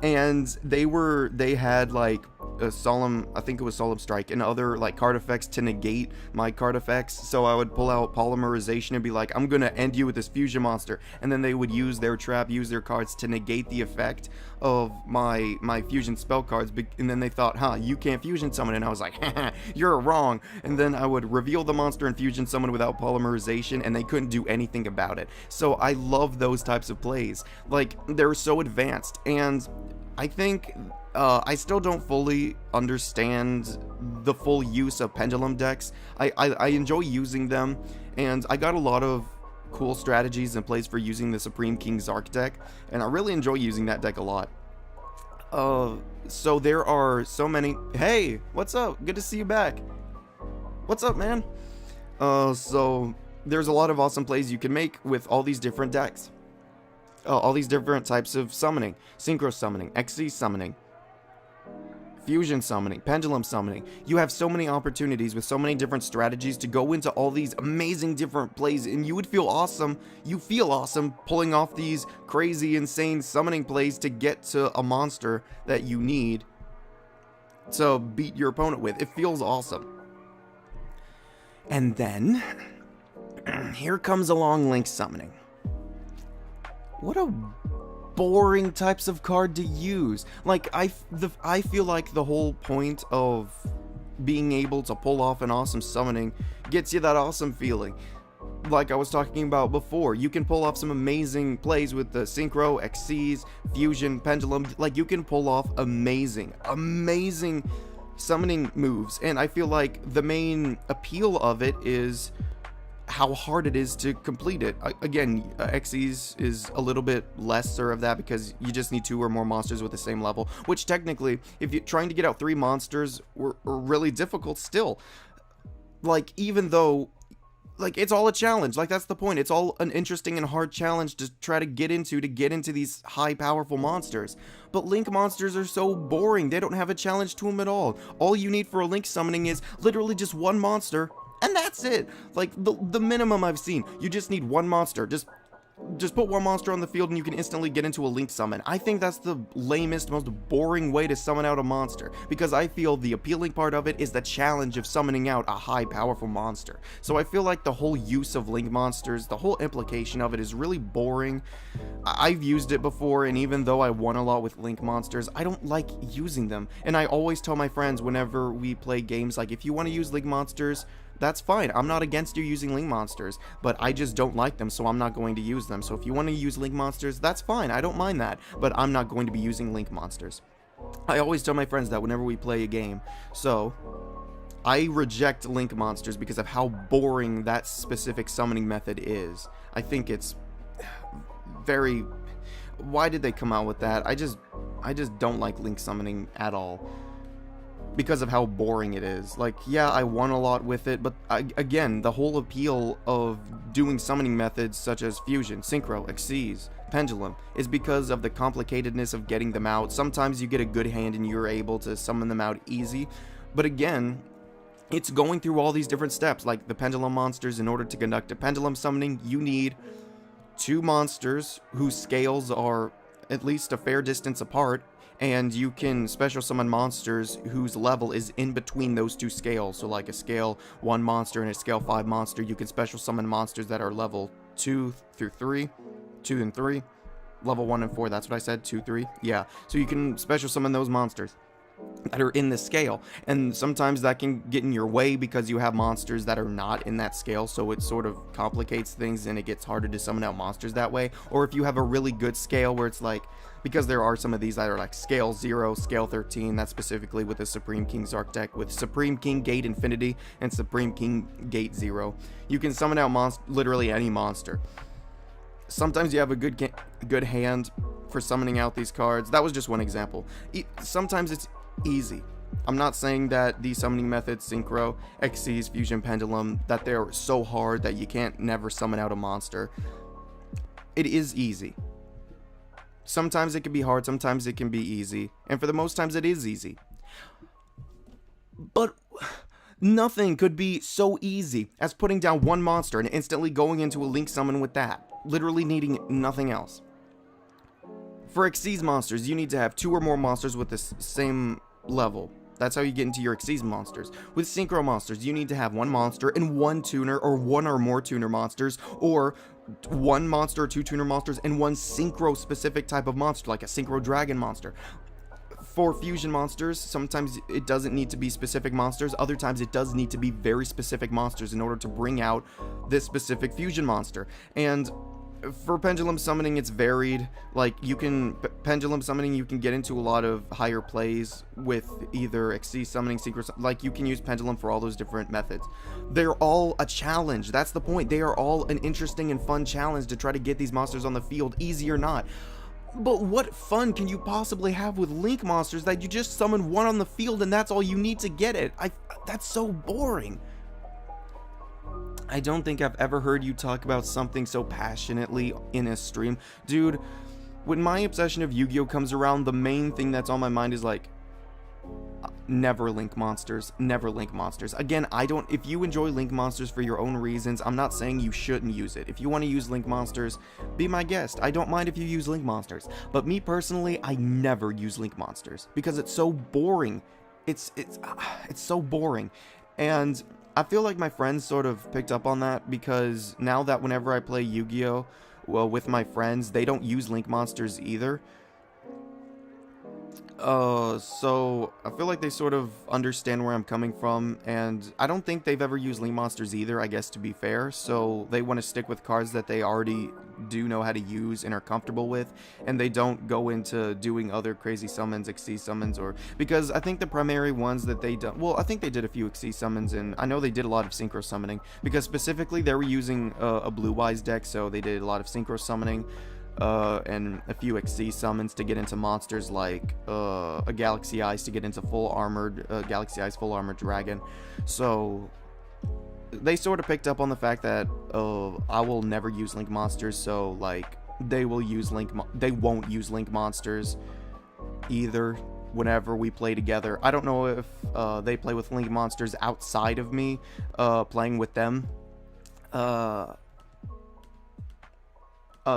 and they had like a solemn, I think it was Solemn Strike, and other like card effects to negate my card effects. So I would pull out polymerization and be like, I'm gonna end you with this fusion monster, and then they would use their trap, use their cards to negate the effect of my fusion spell cards, and then they thought, you can't fusion summon, and I was like, haha, you're wrong. And then I would reveal the monster and fusion summon without polymerization, and they couldn't do anything about it. So I love those types of plays. Like, they're so advanced, and I think I still don't fully understand the full use of pendulum decks. I enjoy using them, and I got a lot of cool strategies and plays for using the Supreme King Zark deck, and I really enjoy using that deck a lot. So there are so many. Hey, what's up? Good to see you back. What's up, man? So there's a lot of awesome plays you can make with all these different decks. All these different types of summoning. Synchro summoning, XC summoning, fusion summoning, pendulum summoning. You have so many opportunities with so many different strategies to go into all these amazing different plays, and you would feel awesome. You feel awesome pulling off these crazy, insane summoning plays to get to a monster that you need to beat your opponent with. It feels awesome. And then here comes along Link summoning. What a boring types of card to use. Like, I feel like the whole point of being able to pull off an awesome summoning gets you that awesome feeling. Like I was talking about before, you can pull off some amazing plays with the Synchro, XCs, Fusion, Pendulum. Like, you can pull off amazing summoning moves, and I feel like the main appeal of it is how hard it is to complete it. Again, Xyz is a little bit lesser of that because you just need 2 or more monsters with the same level, which technically, if you're trying to get out 3 monsters, were really difficult still. Like, even though, like, it's all a challenge. Like, that's the point. It's all an interesting and hard challenge to try to get into these high, powerful monsters. But Link monsters are so boring. They don't have a challenge to them at all. All you need for a Link summoning is literally just 1 monster, and that's it. Like, the minimum I've seen. You just need 1 monster. Just put 1 monster on the field and you can instantly get into a Link summon. I think that's the lamest, most boring way to summon out a monster, because I feel the appealing part of it is the challenge of summoning out a high, powerful monster. So I feel like the whole use of Link monsters, the whole implication of it is really boring. I've used it before, and even though I won a lot with Link monsters, I don't like using them. And I always tell my friends whenever we play games, like, if you want to use Link monsters, that's fine. I'm not against you using Link monsters, but I just don't like them, so I'm not going to use them. So if you want to use Link monsters, that's fine. I don't mind that, but I'm not going to be using Link monsters. I always tell my friends that whenever we play a game. So I reject Link monsters because of how boring that specific summoning method is. I think it's very... Why did they come out with that? I just don't like Link summoning at all. because of how boring it is. Like, yeah, I won a lot with it, but again, the whole appeal of doing summoning methods such as fusion, synchro, exceeds, pendulum is because of the complicatedness of getting them out. Sometimes you get a good hand and you're able to summon them out easy, but again, it's going through all these different steps. Like the pendulum monsters, in order to conduct a pendulum summoning, you need 2 monsters whose scales are at least a fair distance apart, and you can special summon monsters whose level is in between those 2 scales. So like a scale 1 monster and a scale 5 monster, you can special summon monsters that are level 2 through 3, 2 and 3, level 1 and 4, that's what I said, 2, 3, yeah. So you can special summon those monsters that are in the scale, and sometimes that can get in your way because you have monsters that are not in that scale, so it sort of complicates things and it gets harder to summon out monsters that way. Or if you have a really good scale where it's like, because there are some of these that are like scale 0, scale 13, that's specifically with the Supreme King's Arc deck, with Supreme King Gate Infinity and Supreme King Gate 0, you can summon out literally any monster. Sometimes you have a good hand for summoning out these cards. That was just one example. Sometimes it's easy. I'm not saying that these summoning methods, Synchro, Xyz, Fusion, Pendulum, that they're so hard that you can't never summon out a monster. It is easy. Sometimes it can be hard, sometimes it can be easy, and for the most times it is easy. But nothing could be so easy as putting down 1 monster and instantly going into a Link summon with that, literally needing nothing else. For Xyz monsters, you need to have 2 or more monsters with the same level. That's how you get into your Xyz monsters. With Synchro monsters, you need to have 1 monster and 1 tuner, or 1 or more tuner monsters, or 1 monster or 2 tuner monsters and 1 Synchro specific type of monster, like a Synchro Dragon monster. For fusion monsters, sometimes it doesn't need to be specific monsters, other times it does need to be very specific monsters in order to bring out this specific fusion monster. And for pendulum summoning, it's varied. Like, you can pendulum summoning, you can get into a lot of higher plays with either Xyz summoning, Synchro, like you can use pendulum for all those different methods. They're all a challenge. That's the point. They are all an interesting and fun challenge to try to get these monsters on the field, easy or not. But what fun can you possibly have with Link monsters that you just summon 1 on the field and that's all you need to get it? That's so boring. I don't think I've ever heard you talk about something so passionately in a stream. Dude, when my obsession of Yu-Gi-Oh comes around, the main thing that's on my mind is like, never Link monsters, never Link monsters. Again, if you enjoy Link monsters for your own reasons, I'm not saying you shouldn't use it. If you want to use Link monsters, be my guest. I don't mind if you use Link monsters. But me personally, I never use Link monsters because it's so boring. It's so boring. And I feel like my friends sort of picked up on that, because now that whenever I play Yu-Gi-Oh, well, with my friends, they don't use Link monsters either. So I feel like they sort of understand where I'm coming from, and I don't think they've ever used Link monsters either, I guess, to be fair. So they want to stick with cards that they already do know how to use and are comfortable with, and they don't go into doing other crazy summons, Xyz summons, or because I think the primary ones that they done, well, I think they did a few Xyz summons, and I know they did a lot of synchro summoning, because specifically they were using a Blue Eyes deck, so they did a lot of synchro summoning. And a few Xyz summons to get into monsters like a Galaxy Eyes to get into full armored Galaxy Eyes full armored dragon. So they sort of picked up on the fact that I will never use Link monsters, so like they won't use Link monsters either whenever we play together. I don't know if they play with Link monsters outside of me playing with them.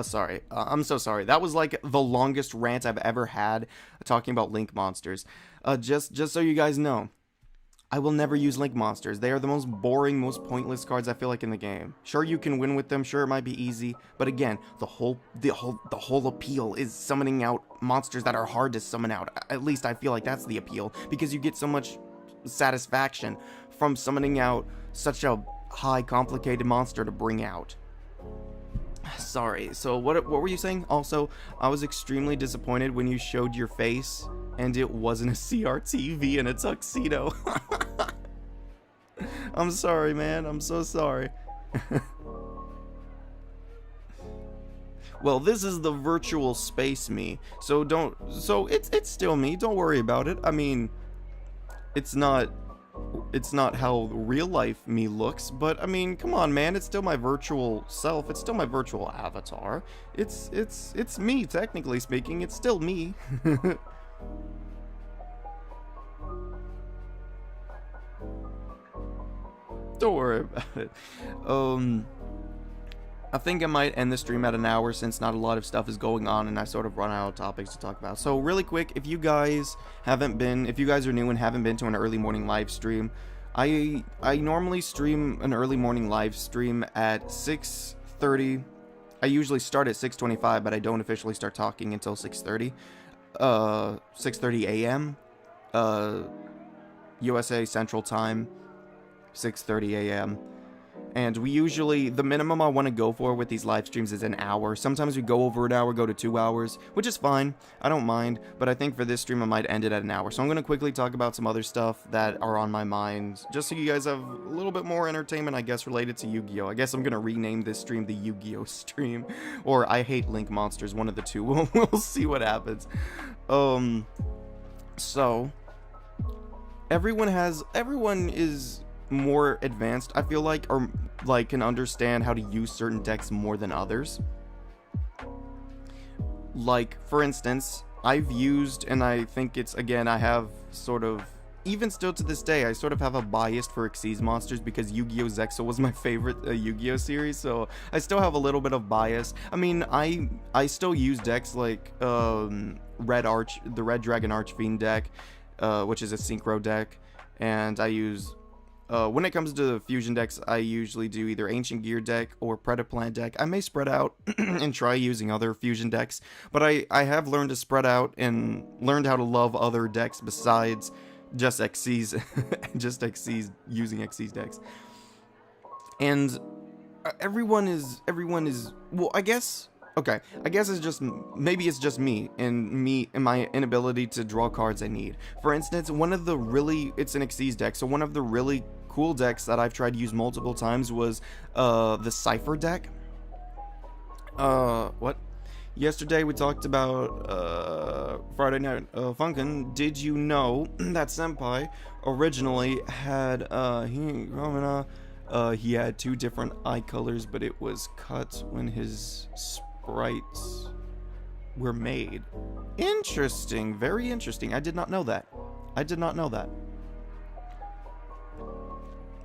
Sorry. I'm so sorry. That was like the longest rant I've ever had talking about Link monsters. Just so you guys know, I will never use Link monsters. They are the most boring, most pointless cards I feel like in the game. Sure, you can win with them. Sure, it might be easy, but again, the whole appeal is summoning out monsters that are hard to summon out. At least I feel like that's the appeal, because you get so much satisfaction from summoning out such a high, complicated monster to bring out. Sorry, so what were you saying? Also, I was extremely disappointed when you showed your face and it wasn't a CRTV in a tuxedo. I'm sorry, man. I'm so sorry. Well, this is the virtual space me, so it's still me. Don't worry about it. I mean, it's not how real life me looks, but I mean, come on, man, it's still my virtual self. It's still my virtual avatar. It's me, technically speaking. It's still me. Don't worry about it. I think I might end the stream at an hour since not a lot of stuff is going on and I sort of run out of topics to talk about. So really quick, if you guys are new and haven't been to an early morning live stream, I normally stream an early morning live stream at 6:30. I usually start at 6:25, but I don't officially start talking until 6:30. 6:30 a.m. USA Central Time, 6:30 a.m. And we usually, the minimum I want to go for with these live streams is an hour. Sometimes we go over an hour, go to 2 hours, which is fine. I don't mind, but I think for this stream I might end it at an hour. So I'm going to quickly talk about some other stuff that are on my mind, just so you guys have a little bit more entertainment, I guess, related to Yu-Gi-Oh! I guess I'm going to rename this stream the Yu-Gi-Oh! Stream, or I Hate Link Monsters, one of the two. We'll see what happens. So, everyone is more advanced, I feel like, or like can understand how to use certain decks more than others. Like, for instance, I've used, and I think it's, again, I have sort of, even still to this day, I sort of have a bias for Xyz monsters because Yu-Gi-Oh! Zexal was my favorite Yu-Gi-Oh! Series, so I still have a little bit of bias. I mean, I still use decks like the Red Dragon Archfiend deck, which is a synchro deck, and I use when it comes to fusion decks, I usually do either Ancient Gear deck or Predaplant deck. I may spread out and try using other fusion decks, but I have learned to spread out and learned how to love other decks besides just Xyz, using Xyz decks. And everyone is, well, I guess, okay, I guess it's just, maybe it's just me and my inability to draw cards I need. For instance, it's an Xyz deck, so one of the really cool decks that I've tried to use multiple times was the Cypher deck. Yesterday we talked about Friday Night Funkin'. Did you know that Senpai originally had he had 2 different eye colors, but it was cut when his sprites were made? Interesting, very interesting. I did not know that.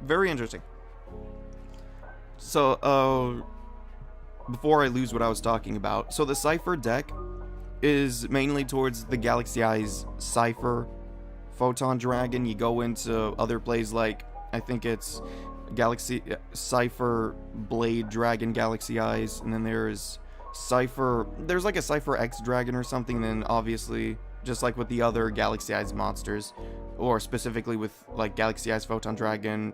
Very interesting. So, before I lose what I was talking about, so the Cypher deck is mainly towards the Galaxy Eyes Cypher Photon Dragon. You go into other plays like, I think it's Galaxy Cypher Blade Dragon Galaxy Eyes, and then there's like a Cypher X Dragon or something, and then obviously, just like with the other Galaxy Eyes monsters, or specifically with like Galaxy Eyes Photon Dragon,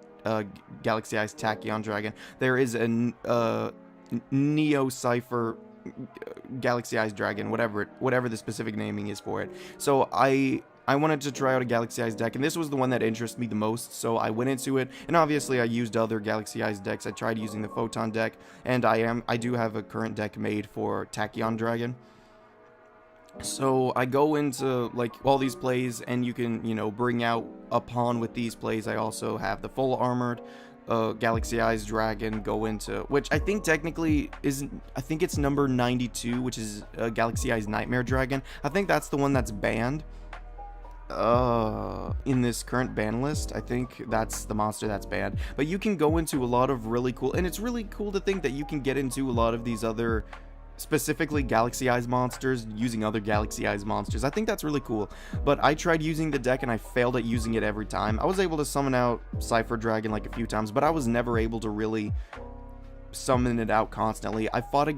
Galaxy Eyes Tachyon Dragon, there is a Neo Cypher Galaxy Eyes Dragon, whatever the specific naming is for it. So I wanted to try out a Galaxy Eyes deck, and this was the one that interested me the most, so I went into it, and obviously I used other Galaxy Eyes decks. I tried using the Photon deck, and I do have a current deck made for Tachyon Dragon. So I go into like all these plays, and you can, bring out a pawn with these plays. I also have the full armored Galaxy Eyes Dragon go into, which I think technically I think it's number 92, which is Galaxy Eyes Nightmare Dragon. I think that's the one that's banned in this current ban list. I think that's the monster that's banned. But you can go into a lot of really cool, and it's really cool to think that you can get into a lot of these other, specifically Galaxy Eyes monsters, using other Galaxy Eyes monsters. I think that's really cool. But I tried using the deck and I failed at using it every time. I was able to summon out Cypher Dragon like a few times, but I was never able to really summon it out constantly. I fought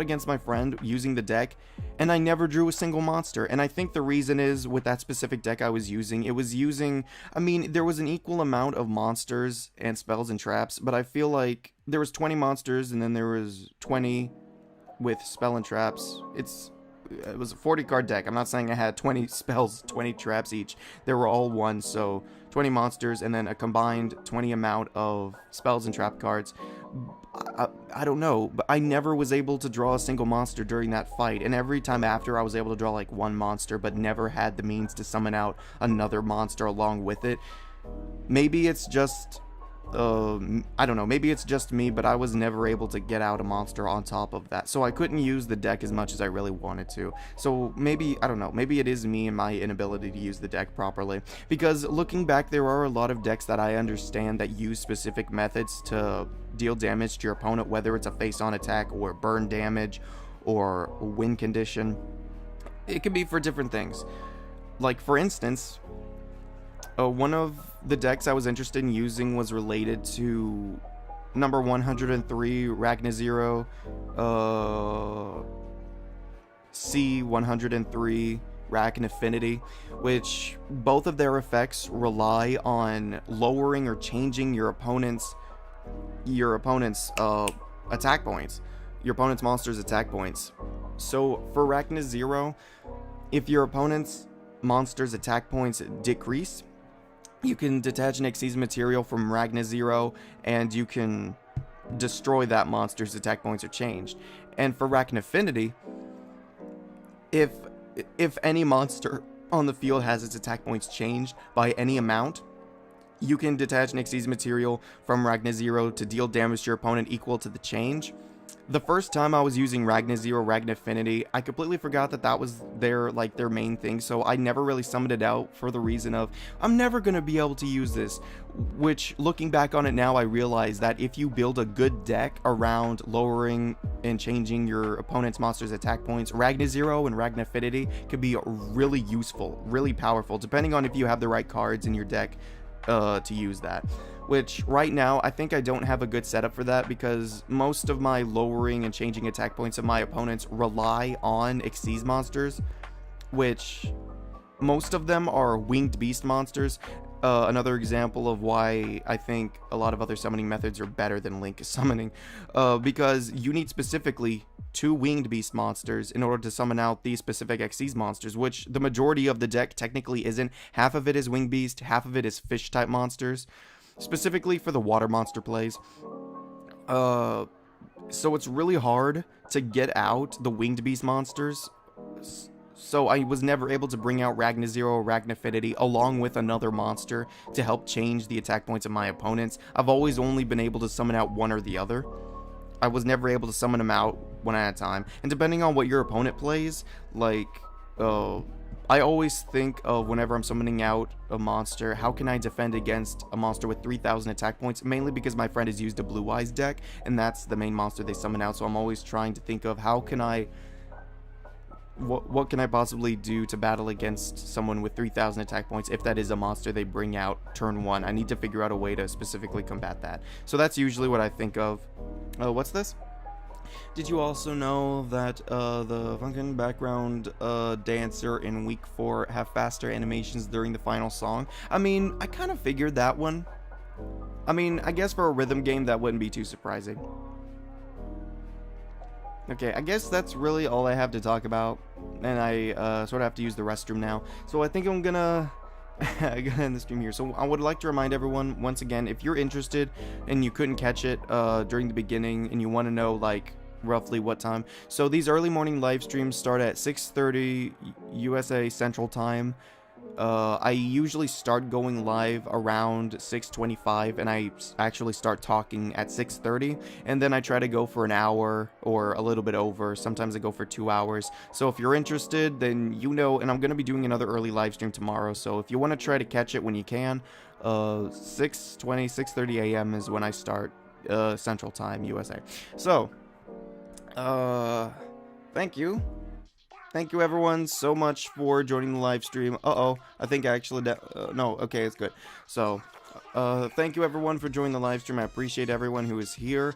against my friend using the deck, and I never drew a single monster. And I think the reason is, with that specific deck I was using, there was an equal amount of monsters and spells and traps, but I feel like there was 20 monsters and then there was 20 with spell and traps. It was a 40 card deck. I'm not saying I had 20 spells, 20 traps each. They were all one, so 20 monsters, and then a combined 20 amount of spells and trap cards. I don't know, but I never was able to draw a single monster during that fight, and every time after I was able to draw like one monster, but never had the means to summon out another monster along with it. Maybe it's just I don't know, maybe it's just me, but I was never able to get out a monster on top of that, so I couldn't use the deck as much as I really wanted to. So maybe, I don't know, maybe it is me and my inability to use the deck properly, because looking back, there are a lot of decks that I understand that use specific methods to deal damage to your opponent, whether it's a face-on attack or burn damage or win condition. It can be for different things. Like, for instance, one of the decks I was interested in using was related to number 103, Ragnazero, C103, Rack and Affinity, which both of their effects rely on lowering or changing your opponent's attack points, your opponent's monster's attack points. So for Ragnazero, if your opponent's monster's attack points decrease, you can detach an Xyz material from Ragnazero, and you can destroy that monster's attack points are changed. And for Rack and Affinity, if any monster on the field has its attack points changed by any amount, you can detach an Xyz material from Ragnazero to deal damage to your opponent equal to the change. The first time I was using Ragnazero, Ragn Affinity, I completely forgot that that was their main thing, so I never really summoned it out for the reason of, I'm never going to be able to use this, which, looking back on it now, I realize that if you build a good deck around lowering and changing your opponent's monster's attack points, Ragnazero and Ragn Affinity could be really useful, really powerful, depending on if you have the right cards in your deck to use that. Which, right now, I think I don't have a good setup for that, because most of my lowering and changing attack points of my opponents rely on Xyz monsters, which most of them are winged beast monsters. Another example of why I think a lot of other summoning methods are better than Link summoning, because you need specifically 2 winged beast monsters in order to summon out these specific Xyz monsters, which the majority of the deck technically isn't. Half of it is winged beast, half of it is fish type monsters, specifically for the water monster plays. So it's really hard to get out the winged beast monsters. So I was never able to bring out Ragnazero or Ragn Affinity along with another monster to help change the attack points of my opponents. I've always only been able to summon out one or the other. I was never able to summon them out one at a time. And depending on what your opponent plays, like, I always think of, whenever I'm summoning out a monster, how can I defend against a monster with 3,000 attack points, mainly because my friend has used a Blue Eyes deck, and that's the main monster they summon out, so I'm always trying to think of how can I, what can I possibly do to battle against someone with 3,000 attack points if that is a monster they bring out turn 1. I need to figure out a way to specifically combat that. So that's usually what I think of. What's this? Did you also know that the Funkin' background dancer in week 4 have faster animations during the final song? I mean, I kind of figured that one. I mean, I guess for a rhythm game that wouldn't be too surprising. Okay, I guess that's really all I have to talk about, and I sort of have to use the restroom now. So I think I'm gonna end the stream here. So I would like to remind everyone, once again, if you're interested and you couldn't catch it during the beginning and you want to know, like, roughly what time. So these early morning live streams start at 6:30 USA Central Time. I usually start going live around 6:25, and I actually start talking at 6:30, and then I try to go for an hour or a little bit over. Sometimes I go for 2 hours. So if you're interested, then you know, and I'm going to be doing another early live stream tomorrow, so if you want to try to catch it when you can, 6:30 a.m. is when I start, Central Time, USA. So, thank you. Thank you, everyone, so much for joining the live stream. I think I actually... no, okay, it's good. So, thank you, everyone, for joining the live stream. I appreciate everyone who is here.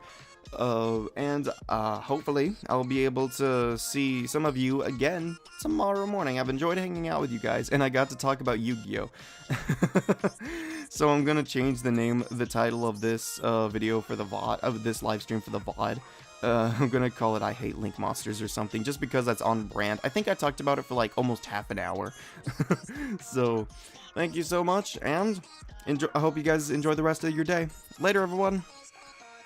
And hopefully, I'll be able to see some of you again tomorrow morning. I've enjoyed hanging out with you guys, and I got to talk about Yu-Gi-Oh! So I'm gonna change the title of this video for the VOD, of this live stream for the VOD. I'm gonna call it I Hate Link Monsters or something, just because that's on brand. I think I talked about it for like almost half an hour. So, Thank you so much, and I hope you guys enjoy the rest of your day. Later, everyone.